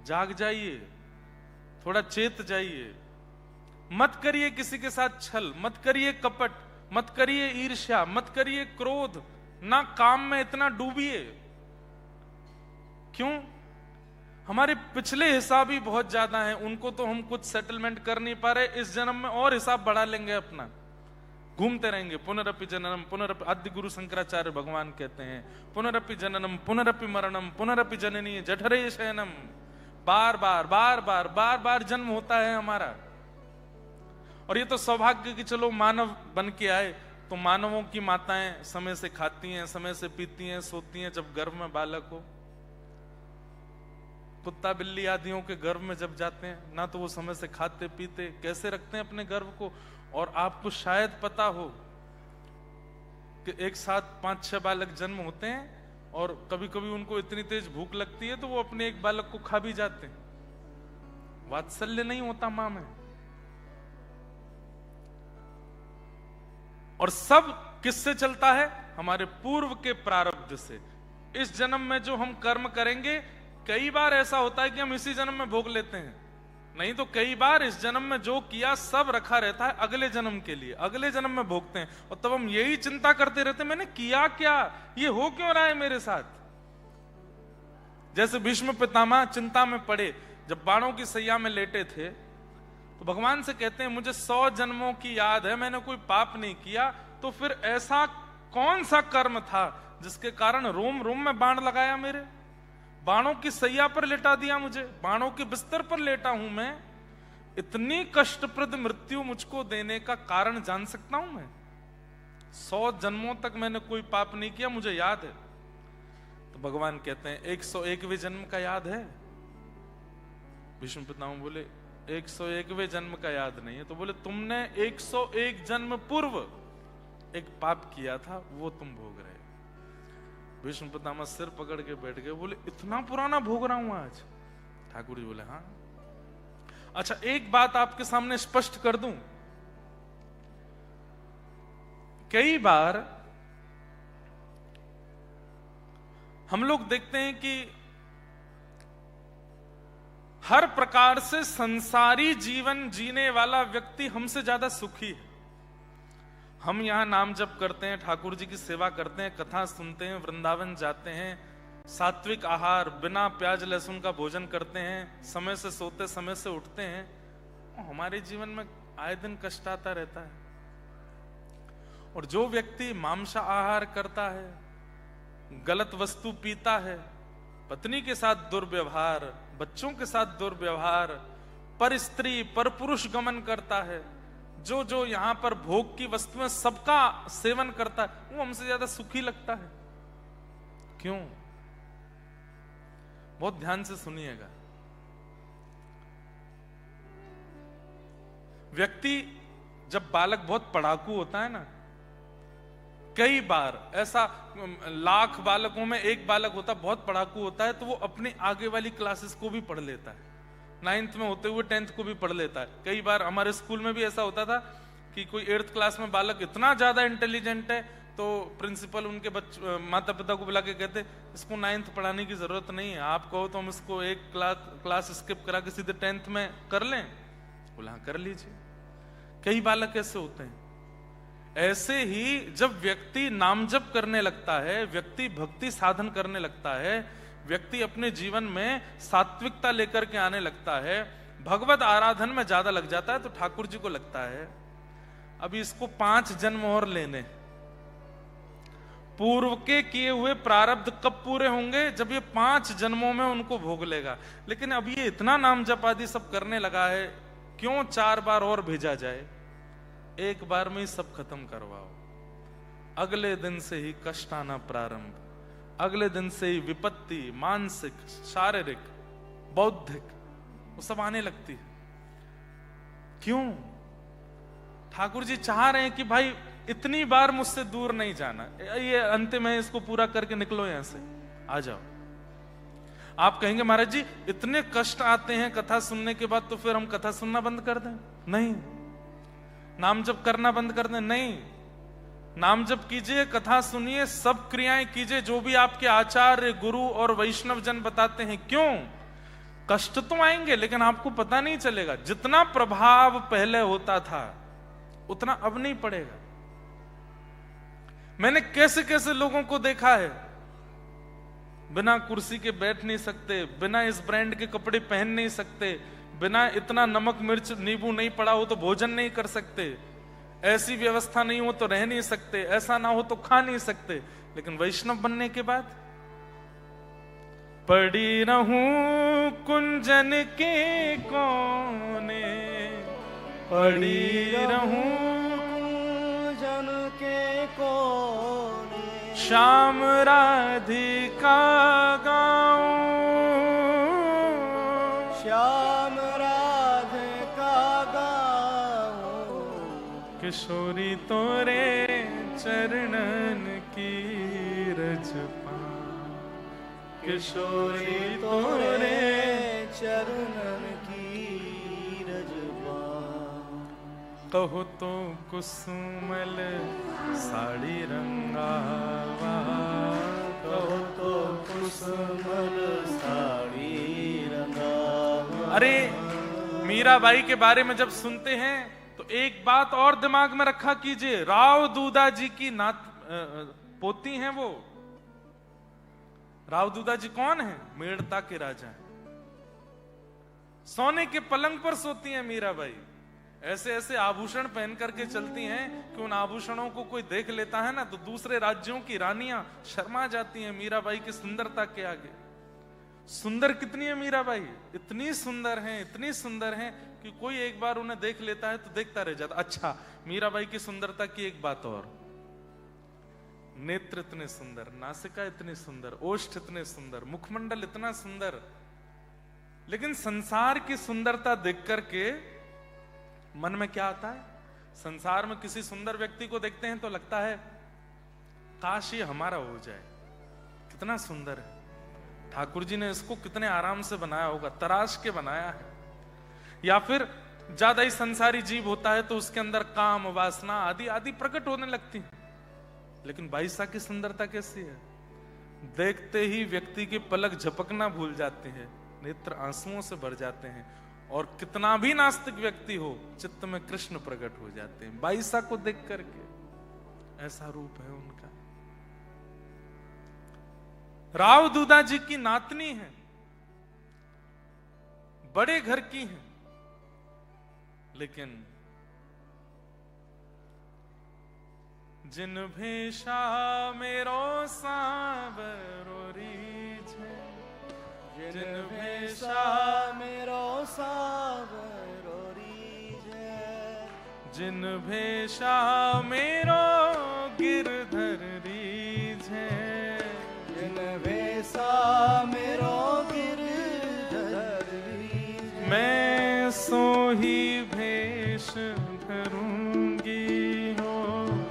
जाग जाइए, थोड़ा चेत जाइए। मत करिए किसी के साथ छल, मत करिए कपट, मत करिए ईर्ष्या, मत करिए क्रोध, ना काम में इतना डूबिए। क्यों? हमारे पिछले हिसाब ही बहुत ज्यादा हैं, उनको तो हम कुछ सेटलमेंट कर नहीं पा रहे, इस जन्म में और हिसाब बढ़ा लेंगे अपना, घूमते रहेंगे। पुनरपि जननम पुनरपि, आदि गुरु शंकराचार्य भगवान कहते हैं, पुनरपि जननम पुनरपि मरणम पुनरपि जननी जठरे शयनम। बार बार बार बार बार बार जन्म होता है हमारा। और ये तो सौभाग्य कि चलो मानव बन के आए, तो मानवों की माताएं समय से खाती हैं, समय से पीती हैं, सोती हैं। जब गर्भ में बालक हो, कुत्ता बिल्ली आदियों के गर्भ में जब जाते हैं ना, तो वो समय से खाते पीते, कैसे रखते हैं अपने गर्भ को। और आपको शायद पता हो कि एक साथ 5-6 बालक जन्म होते हैं, और कभी कभी उनको इतनी तेज भूख लगती है तो वो अपने एक बालक को खा भी जाते हैं। वात्सल्य नहीं होता मां में। और सब किससे चलता है? हमारे पूर्व के प्रारब्ध से। इस जन्म में जो हम कर्म करेंगे, कई बार ऐसा होता है कि हम इसी जन्म में भोग लेते हैं, नहीं तो कई बार इस जन्म में जो किया सब रखा रहता है अगले जन्म के लिए, अगले जन्म में भोगते हैं। और तब हम यही चिंता करते रहते हैं, मैंने किया क्या, ये हो क्यों रहा है मेरे साथ। जैसे भीष्म पितामह चिंता में पड़े, जब बाणों की सैया में लेटे थे, तो भगवान से कहते हैं, मुझे 100 जन्मों की याद है, मैंने कोई पाप नहीं किया, तो फिर ऐसा कौन सा कर्म था जिसके कारण रोम रोम में बाण लगाया, मेरे बाणों की सैया पर लेटा दिया, मुझे बाणों के बिस्तर पर लेटा हूं मैं। इतनी कष्टप्रद मृत्यु मुझको देने का कारण जान सकता हूं मैं? 100 जन्मों तक मैंने कोई पाप नहीं किया, मुझे याद है। तो भगवान कहते हैं 101वें जन्म का याद है? भीष्म पितामह बोले 101वें जन्म का याद नहीं है। तो बोले तुमने 101 जन्म पूर्व एक पाप किया था, वो तुम भोग रहे। भीष्म पितामह सिर पकड़ के बैठ गए, बोले इतना पुराना भोग रहा हूं आज? ठाकुर जी बोले हाँ। अच्छा, एक बात आपके सामने स्पष्ट कर दूं, कई बार हम लोग देखते हैं कि हर प्रकार से संसारी जीवन जीने वाला व्यक्ति हमसे ज्यादा सुखी है। हम यहां नाम जप करते हैं, ठाकुर जी की सेवा करते हैं, कथा सुनते हैं, वृंदावन जाते हैं, सात्विक आहार, बिना प्याज लहसुन का भोजन करते हैं, समय से सोते समय से उठते हैं। हमारे जीवन में आए दिन कष्ट आता रहता है। और जो व्यक्ति मांसा आहार करता है, गलत वस्तु पीता है, पत्नी के साथ दुर्व्यवहार, बच्चों के साथ दुर्व्यवहार, पर स्त्री पर पुरुष गमन करता है, जो जो यहां पर भोग की वस्तुएं सबका सेवन करता है, वो हमसे ज्यादा सुखी लगता है। क्यों? बहुत ध्यान से सुनिएगा। व्यक्ति जब बालक बहुत पढ़ाकू होता है ना, कई बार ऐसा 1,00,000 बालकों में एक बालक होता बहुत पढ़ाकू होता है, तो वो अपनी आगे वाली क्लासेस को भी पढ़ लेता है, 9th में होते हुए 10th को भी पढ़ लेता है। कई बार हमारे स्कूल में भी ऐसा होता था कि कोई 8th क्लास में बालक इतना ज्यादा इंटेलिजेंट है, तो प्रिंसिपल उनके माता पिता को बुला के कहते इसको 9th पढ़ाने की जरूरत नहीं है, आप कहो तो हम इसको एक क्लास स्किप करा के सीधे 10th में कर लें। बोला हाँ कर लीजिए। कई बालक ऐसे होते हैं। ऐसे ही जब व्यक्ति नाम जप करने लगता है, व्यक्ति भक्ति साधन करने लगता है, व्यक्ति अपने जीवन में सात्विकता लेकर के आने लगता है, भगवत आराधन में ज्यादा लग जाता है, तो ठाकुर जी को लगता है अभी इसको 5 जन्म और लेने। पूर्व के किए हुए प्रारब्ध कब पूरे होंगे? जब ये 5 जन्मों में उनको भोग लेगा। लेकिन अब ये इतना नाम जप आदि सब करने लगा है, क्यों 4 बार और भेजा जाए? एक बार में ही सब खत्म करवाओ। अगले दिन से ही कष्ट आना प्रारंभ, अगले दिन से ही विपत्ति, मानसिक, शारीरिक, बौद्धिक, वो सब आने लगती है। क्यों? ठाकुर जी चाह रहे हैं कि भाई इतनी बार मुझसे दूर नहीं जाना, ये अंतिम है, इसको पूरा करके निकलो यहां से, आ जाओ। आप कहेंगे महाराज जी इतने कष्ट आते हैं कथा सुनने के बाद, तो फिर हम कथा सुनना बंद कर दें? नहीं। नाम जप करना बंद कर दें? नहीं। नाम जप कीजिए, कथा सुनिए, सब क्रियाएं कीजिए जो भी आपके आचार्य, गुरु और वैष्णव जन बताते हैं। क्यों? कष्ट तो आएंगे लेकिन आपको पता नहीं चलेगा। जितना प्रभाव पहले होता था उतना अब नहीं पड़ेगा। मैंने कैसे कैसे लोगों को देखा है, बिना कुर्सी के बैठ नहीं सकते, बिना इस ब्रांड के कपड़े पहन नहीं सकते, बिना इतना नमक मिर्च नींबू नहीं पड़ा हो तो भोजन नहीं कर सकते, ऐसी व्यवस्था नहीं हो तो रह नहीं सकते, ऐसा ना हो तो खा नहीं सकते। लेकिन वैष्णव बनने के बाद पड़ी रहूं कुंजन के कोने, पड़ी रहूं कुंजन के कोने, श्याम राधिका गाऊं, श्याम राधिका गाऊं, किशोरी तोरे चरणन की रज पाऊं, किशोरी तोरे चरणन की रज पाऊं। कहो तो कुसुमल साड़ी रंगावा, कहो तो कुसुमल साड़ी रंगावा। अरे मीराबाई के बारे में जब सुनते हैं तो एक बात और दिमाग में रखा कीजिए, राव दूधा जी की पोती हैं वो। राव दूधा जी कौन है? मेड़ता के राजा हैं। सोने के पलंग पर सोती हैं मीराबाई। ऐसे ऐसे आभूषण पहन करके चलती हैं कि उन आभूषणों को कोई देख लेता है ना तो दूसरे राज्यों की रानियां शर्मा जाती हैं मीराबाई की सुंदरता के आगे। सुंदर कितनी है मीराबाई, इतनी सुंदर हैं, इतनी सुंदर हैं कि कोई एक बार उन्हें देख लेता है तो देखता रह जाता। अच्छा, मीराबाई की सुंदरता की एक बात और, नेत्र इतने सुंदर, नासिका इतनी सुंदर, ओष्ठ इतने सुंदर, मुखमंडल इतना सुंदर। लेकिन संसार की सुंदरता देख करके मन में क्या आता है? संसार में किसी सुंदर व्यक्ति को देखते हैं तो लगता है काश ये हमारा हो जाए, कितना सुंदर है। ठाकुर जी ने इसको कितने आराम से बनाया होगा, तराश के बनाया है। या फिर ज्यादा ही संसारी जीव होता है तो उसके अंदर काम वासना आदि आदि प्रकट होने लगती है। लेकिन बाईसा की सुंदरता कैसी है? देखते ही व्यक्ति की पलक झपकना भूल जाते हैं, नेत्र आंसुओं से भर जाते हैं, और कितना भी नास्तिक व्यक्ति हो चित्त में कृष्ण प्रकट हो जाते हैं बाईसा को देख करके। ऐसा रूप है उनका। राव दूधा जी की नातनी है, बड़े घर की है, लेकिन जिन भेषा मेरो सांवरो रीझ, जिन भेषा मेरो सांवरो रीझ, जिन भेषा मेरो गिरधर रीझ, जिन भेषा मेरो गिरधर रीझ, मैं सोही भेष धरूंगी हो,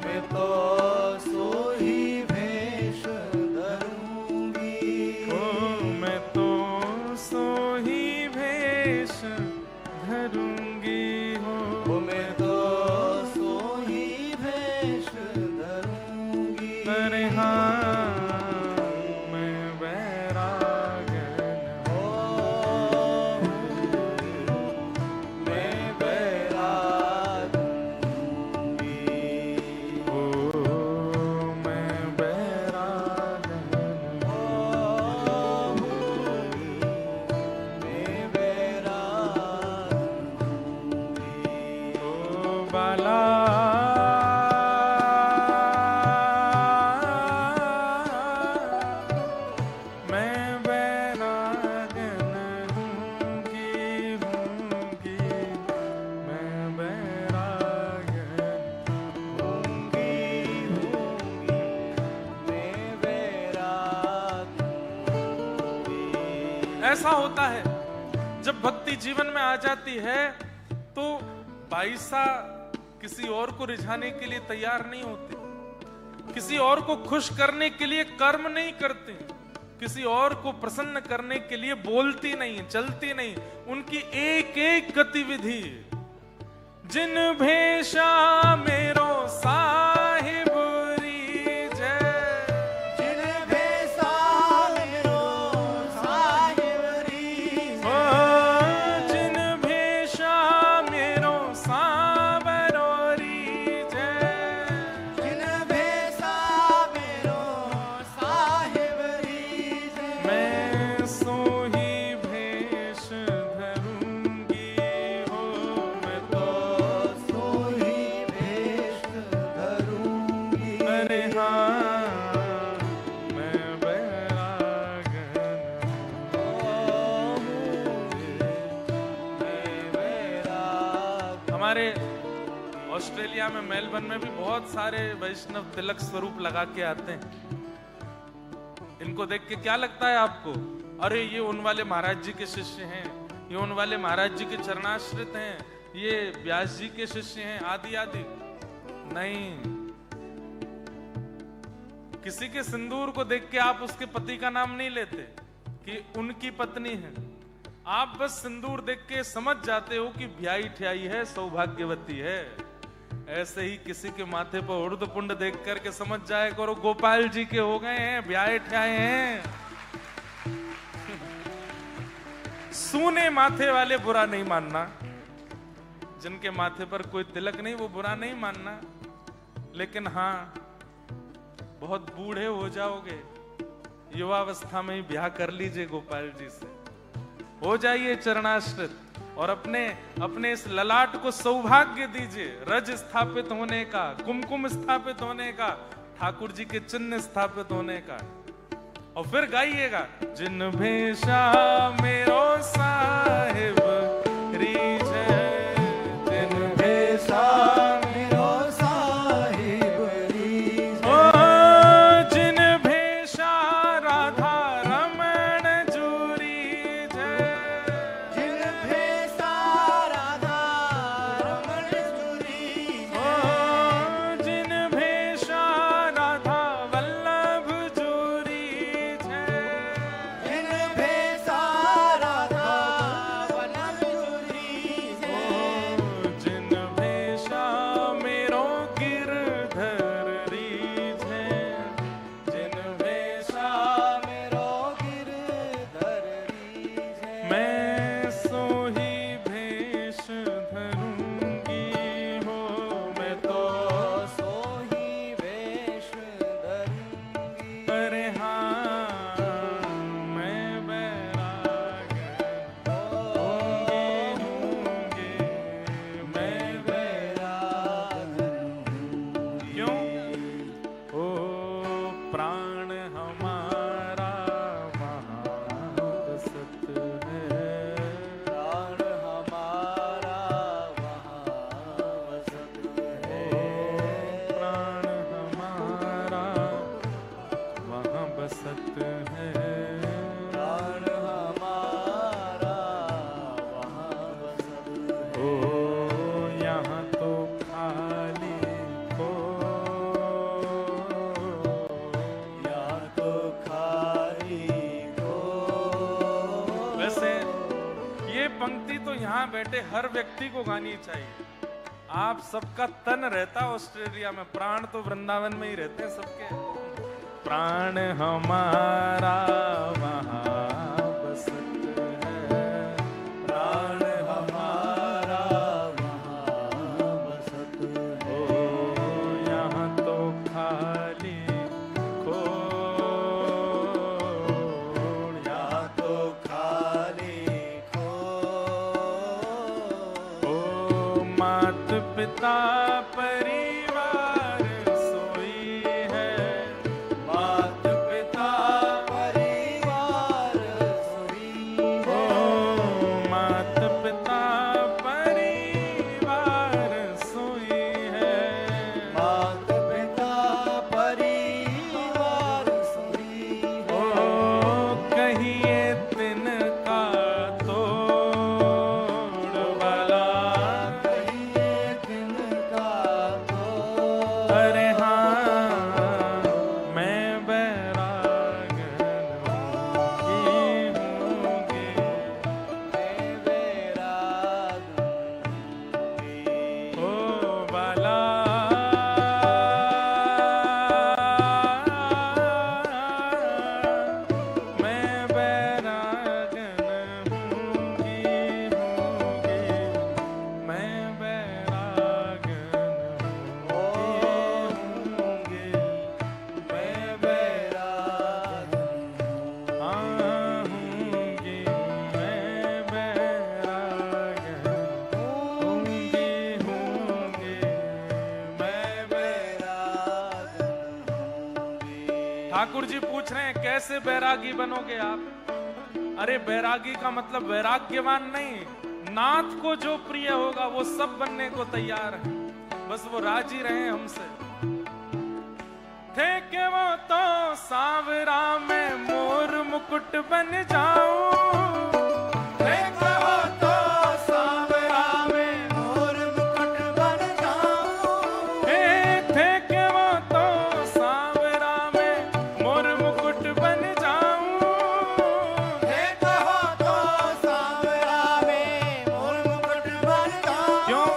मैं तो सोही भेष धरूंगी हो, मैं तो सोही भेष धरूंगी हो, मैं तो सोही भेष धरूंगी। अरे हाँ मैं बैरागन मैं बैराग दूंगी, ओ मैं बैरागन मैं बैराग दूंगी। ओ बाला मैं बैरागन हूँगी हूँगी, मैं बैरागन होंगी होंगी, मैं बैराग दूंगी। ऐसा होता है जब भक्ति जीवन में आ जाती है तो बाईसा किसी और को रिझाने के लिए तैयार नहीं होते, किसी और को खुश करने के लिए कर्म नहीं करते, किसी और को प्रसन्न करने के लिए बोलती नहीं, चलती नहीं। उनकी एक एक गतिविधि, जिन भेषा मेरो साहिब रीझ, जिन भेषा मेरो साहिब रीझ, ओ हमारे ऑस्ट्रेलिया में मेलबर्न में भी बहुत सारे वैष्णव तिलक स्वरूप लगा के आते हैं। इनको देख के क्या लगता है आपको? अरे ये उन वाले महाराज जी के शिष्य हैं, ये उन वाले महाराज जी के चरणाश्रित हैं, ये व्यास जी के शिष्य हैं, आदि आदि। नहीं, किसी के सिंदूर को देख के आप उसके पति का नाम नहीं लेते कि उनकी पत्नी है। आप बस सिंदूर देख के समझ जाते हो कि ब्याई ठियाई है, सौभाग्यवती है। ऐसे ही किसी के माथे पर उर्द पुंड देख करके समझ जाए करो गोपाल जी के हो गए हैं, ब्याहे ठियाए हैं। सूने माथे वाले बुरा नहीं मानना, जिनके माथे पर कोई तिलक नहीं वो बुरा नहीं मानना, लेकिन हाँ बहुत बूढ़े हो जाओगे, युवावस्था में ही ब्याह कर लीजिए गोपाल जी से, हो जाइए चरणाश्रित और अपने इस ललाट को सौभाग्य दीजिए, रज स्थापित होने का, कुमकुम स्थापित होने का, ठाकुर जी के चिन्ह स्थापित होने का। और फिर गाइएगा, जिन भेषा मेरो साहिब रीझे, जिन भेषा मेरो साहिब रीझे, जिन भेषा राधा रमण जूरी जय, जिन भेषा राधा रमण जूरी जिन भेषा राधा वल्लभ जूरी जय, जिन भेषा राधा वल्लभ जूरी जिन भेषा मेरो गिरधर रीझे, जिन भेषा मेरो गिरधर रीझे, मैं सोही भेष धरूंगी हो, मैं तो सोही वेश धरूंगी। अरे हाँ मैं बैरागन होंगी, मैं बैरागन क्यों? ओ प्राण हमारा वहाँ बसत है, प्राण हमारा वहाँ वसत है, प्राण हमारा वहाँ बसत है। प्राण हमारा वहाँ वसत है। ओ यहाँ तो खाली को, यहाँ तो खाली को, वैसे ये पंक्ति तो यहाँ बैठे हर व्यक्ति को गानी चाहिए। आप सबका तन रहता ऑस्ट्रेलिया में, प्राण तो वृंदावन में ही रहते हैं सबके। प्राण हमारा वहाँ बसत है, प्राण हमारा वहाँ वसत है। ओ यहाँ तो खाली खोड़, यहाँ तो खाली खो, ओ मात पिता परिवार सोई है, मात पिता परिवार सोई ओ है, मात पिता परिवार सोई है, मात पिता परिवार सोई ओ है। कहिए तिनका तोड़ वाला, कहिए तिनका तो, अरे हाँ मैं बैरागन होंगी, मैं बैरागन होंगी। ओ बाला मैं बैरागन होंगी, मैं बैरागन होंगी, मैं बैरागन हाँ होंगी, मैं बैरागन होंगी, मैं बैरागन होंगी। ठाकुर जी पूछ रहे हैं कैसे बैरागी बनोगे आप? अरे बैरागी का मतलब वैराग्यवान नहीं, नाथ को जो प्रिय होगा वो सब बनने को तैयार है, बस वो राजी रहे हमसे। थे के वो तो सांवरा में मोर मुकुट बन जाऊं, थे के वो तो सांवरा में मोर मुकुट बन जाऊं, थे के वो तो सांवरा में मोर मुकुट बन जाऊं, थे के वो तो सांवरा में मोर मुकुट बन जाऊं। क्यों?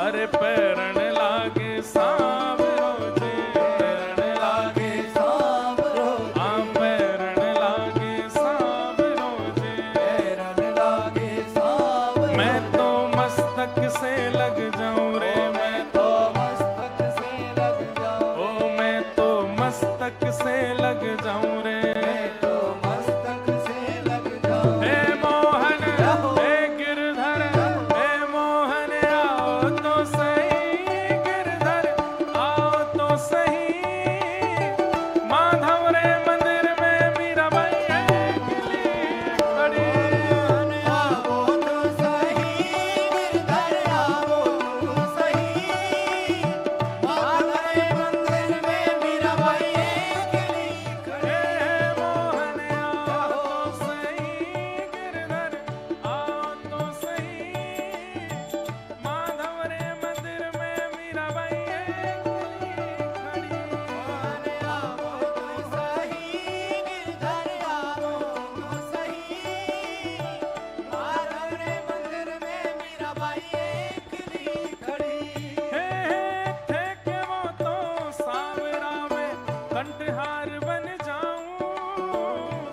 अरे पैरण लागे सांवरो जे, पैरण लागे सांवरो आ पैरण लागे सांवरो जे, पैरण लागे सांवरो। मैं तो मस्तक से लग जाऊं रे, मैं तो मस्तक से लग जाऊं, ओ मैं तो मस्तक से लग जाऊं रे। मैं तो मस्तक से लग जाऊं। हे मोहन हे गिरधर, हे मोहन आओ तो सही, गिरधर आओ तो सही, माधव रे मंदिर में मीराबाई अकेली खड़ी। आवो तो सही, गिरधर आवो तो सही, माधव मंदिर में मीराबाई अकेली खड़ी। हे मोहन आओ तो सही, गिरधर आओ तो सही, माधव रे मंदिर में मीराबाई अकेली खड़ी। आवो तो सही, गिरधर आवो तो सही, माधव रे मंदिर में मीराबाई अकेली खड़ी। थे के वो तो सांवरा में कंठहार बन जाऊं,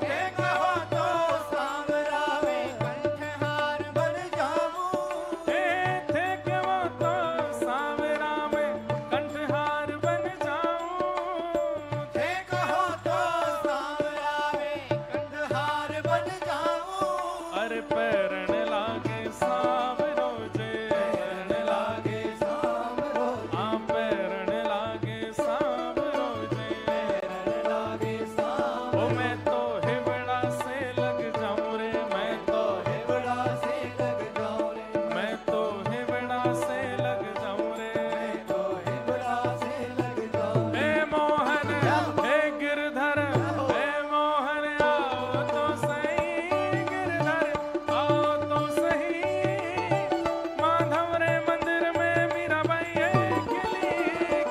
थे के वो तो सांवरा में कंठहार बन जाऊं, थे के वो तो सांवरा में कंठहार बन जाऊं, थे के वो तो सांवरा में कंठहार बन जाऊं। अरे पैरण लागे सांवरो जे, पैरण लागे सांवरो आ पैरण लागे सांवरो जे, पैरण लागे सांवरो। ओ मैं तो हिवड़ा से लग जाऊं रे, मैं तो हिवड़ा से लग जाऊं रे, मैं तो हिवड़ा से लग जाऊं रे। तो हिवड़ा से लग जाऊं रे। हे मोहन हे गिरधर, हे मोहन आओ तो सही, गिरधर आओ तो सही, माधव रे मंदिर में मीराबाई अकेली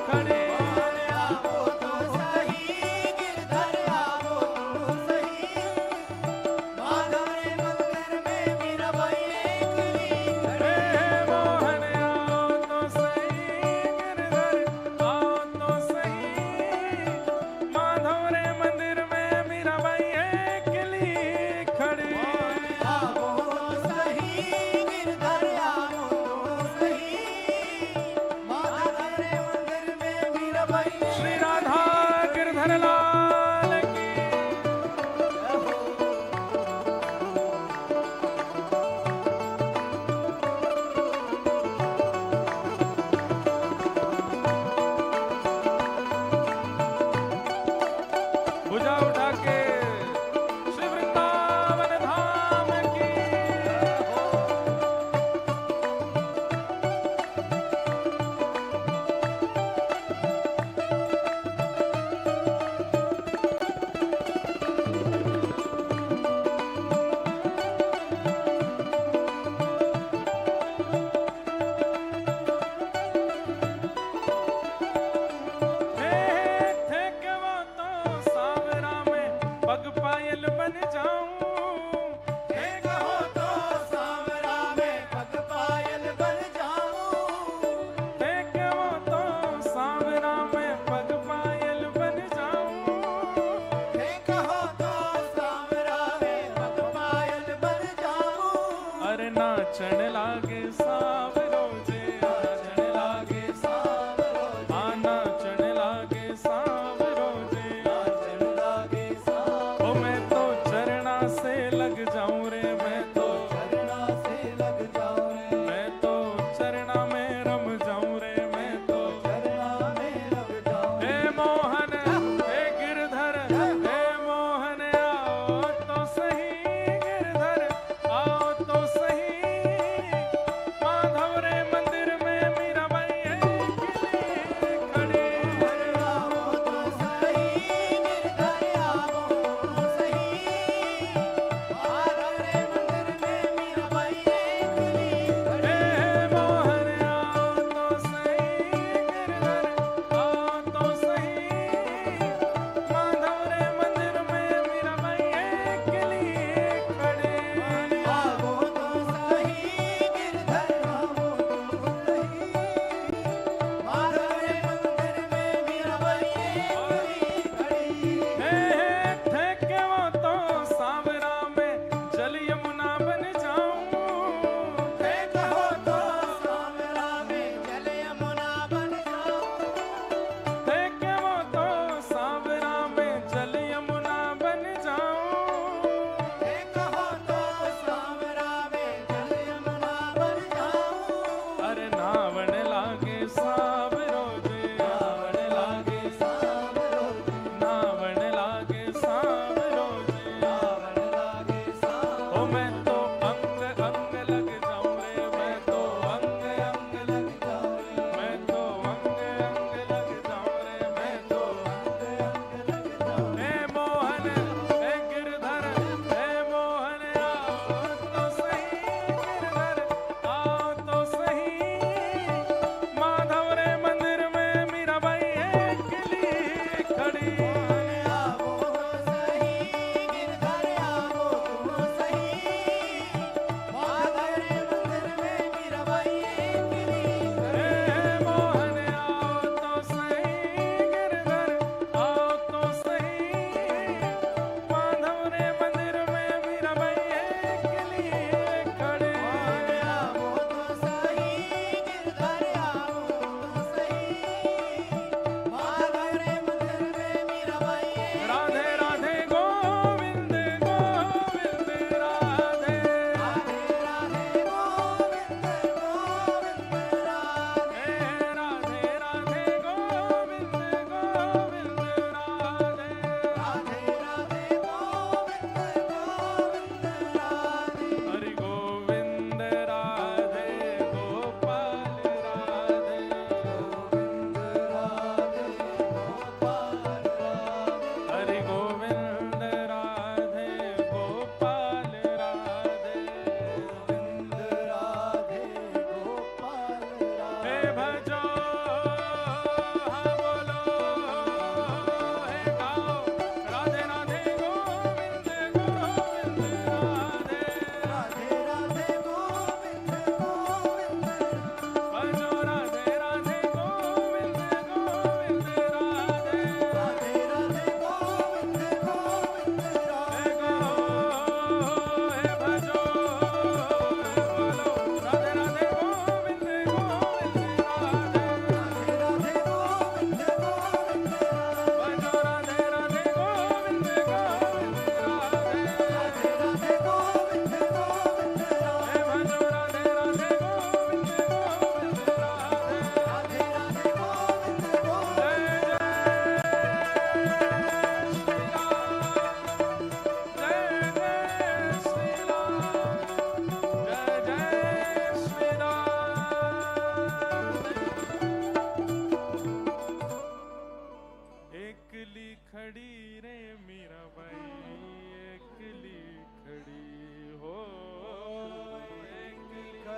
खड़ी। आवो तो सही, गिरधर आवो तो सही, माधव रे मंदिर में मीराबाई अकेली खड़ी। हे मोहन आओ तो सही, गिरधर आओ तो सही, माधव रे मंदिर में मीराबाई अकेली खड़ी। आवो तो सही, गिरधर आवो तो सही, माधव रे मंदिर में मीराबाई श्री राधा गिरधर लाल की। भुजा उठा के श्री वृंदावन धाम की। थे के वो तो सांवरा में पग पायल बन जाऊं, थे के वो तो सांवरा में पग पायल बन जाऊं, थे के वो तो सांवरा में पग पायल बन जाऊं, थे के वो तो सांवरा में पग पायल बन जाऊं। अरे नाचन लागे सांवरो जे, नाचन लागे सांवरो आ नाचन लागे सांवरो जे, नाचन लागे सांवरो। ओ मैं तो चरणा से लग जाऊं रे, मैं तो चरणा से लग जाऊं रे, मैं तो चरणा में रम जाऊं रे, मैं तो चरणा में लग जाऊं रे। हे मोहन हे गिरधर, हे मोहन आओ तो सही, गिरधर आओ तो सही,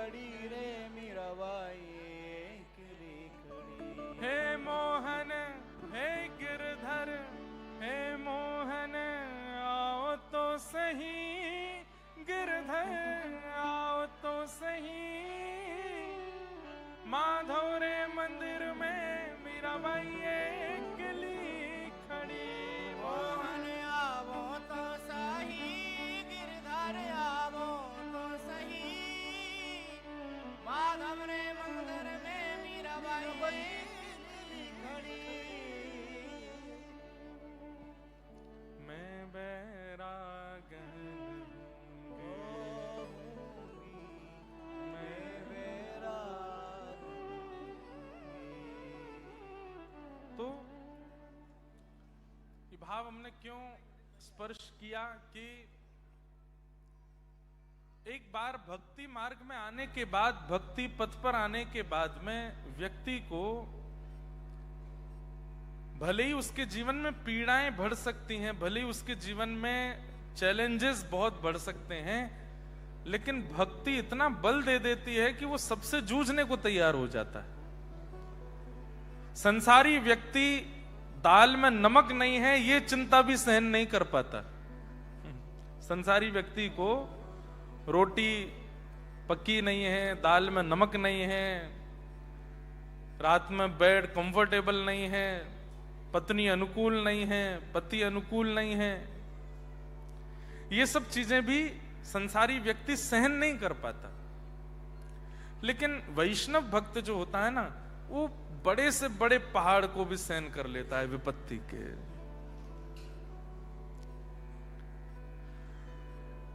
खड़ी रे मीराबाई एकली खड़ी। हे मोहन हे गिरधर हे मोहन आओ तो सही, गिरधर आओ तो सही, माधव रे मंदिर में मीराबाई एकली खड़ी। मोहन आवो तो सही, गिरधर आवो तो सही, माधव रे मंदिर में मीराबाई एकली खड़ी। मैं बैरागन तो ये भाव हमने क्यों स्पर्श किया कि एक बार भक्ति मार्ग में आने के बाद, भक्ति पथ पर आने के बाद में व्यक्ति को भले ही उसके जीवन में पीड़ाएं बढ़ सकती हैं, भले ही उसके जीवन में चैलेंजेस बहुत बढ़ सकते हैं, लेकिन भक्ति इतना बल दे देती है कि वो सबसे जूझने को तैयार हो जाता है। संसारी व्यक्ति दाल में नमक नहीं है ये चिंता भी सहन नहीं कर पाता। संसारी व्यक्ति को रोटी पकी नहीं है, दाल में नमक नहीं है, रात में बेड कंफर्टेबल नहीं है, पत्नी अनुकूल नहीं है, पति अनुकूल नहीं है, ये सब चीजें भी संसारी व्यक्ति सहन नहीं कर पाता। लेकिन वैष्णव भक्त जो होता है ना, वो बड़े से बड़े पहाड़ को भी सहन कर लेता है विपत्ति के।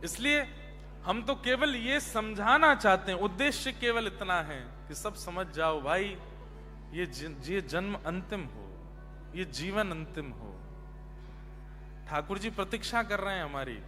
इसलिए हम तो केवल ये समझाना चाहते हैं, उद्देश्य केवल इतना है कि सब समझ जाओ भाई, ये जन्म अंतिम हो, ये जीवन अंतिम हो। ठाकुर जी प्रतीक्षा कर रहे हैं हमारी।